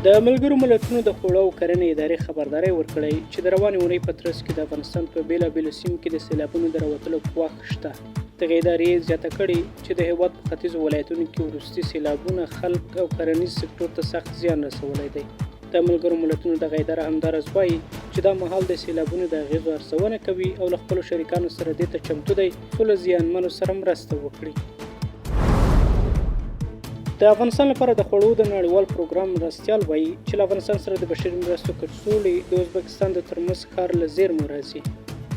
د ملګرو ملتونو د خوړو او کرنې ادارې خبرداری ورکړی چې د روانې اونۍ په ترڅ کې د افغانستان په بېلابېلو سیمو کې د سېلابونو د راوتلو ګواښ شته. دغې ادارې زیاته کړې چې د هېواد په ختیځو ولایتونو کې وروستي سېلابونه خلک او کرنیز سکټور ته سخت زیان رسولی دی. د ملګرو ملتونو دغه اداره همداراز وایي چې دا مهال د سېلابونو د اغېزو ارزونه کوي او له خپلو شریکانو سره دې ته چمتو دی څو له زیانمنو سره مرسته وکړي. د افغانستان لپاره د خوړو د نړیوال پروګرام مرستیال وایي چې له افغانستان سره د بشري مرستو کڅوړې د ازبکستان د ترمز ښار له زیرمو راځي.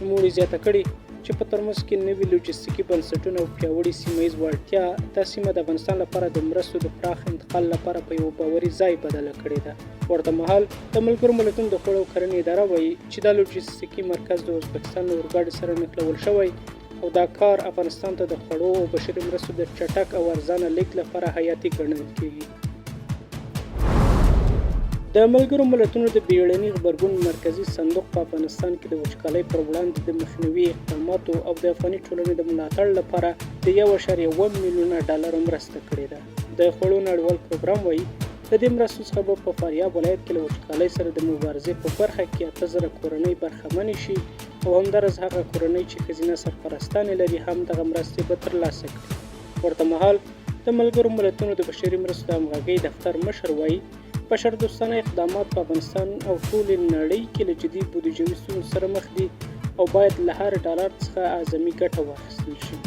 نوموړي زیاته کړې چې په ترمز کې نوي لوجستیکي بنسټونه او پیاوړي سیمه ییز وړتیا دا سیمه د افغانستان لپاره د مرستو د پراخ انتقال لپاره په یو باوري ځای بدله کړې ده. ورته مهال د ملګرو ملتونو د خوړو کرنې اداره وایي چې دا لوجستیکي مرکز د ازبکستان له اورګاډي سره نښلول شوی او دا کار افغانستان ته د خوړو او بشري مرستو د چټک او ارزانه لیږد لپاره حیاتي ګڼل کېږي. د ملګرو ملتونو د بیړني غبرګون مرکزي صندوق په افغانستان کې د وچکالۍ پر وړاندې د مخنیوي اقداماتو او د افغاني ټولنې د ملاتړ لپاره د 1.1 میلیونه ډالر مرسته کړې ده. د خوړو نړیوال پروګرام وایي د دې مرستو څخه به په فاریاب ولایت کې له وچکالۍ سره د مبارزې په برخه کې 8,000 کورنۍ برخمنې شي او همداراز هغه کورنۍ چې ښځینه سرپرستانې لري هم دغه مرستې به ترلاسه کړي. ورته مهال د ملګرو ملتونو د بشري مرستو د همغږۍ دفتر مشر وایي بشردوستانه اقدامات په افغانستان او ټولې نړۍ کې له جدي بودیجوي ستونزو سره مخ دي او باید له هر ډالر څخه اعظمي ګټه واخیستل شي.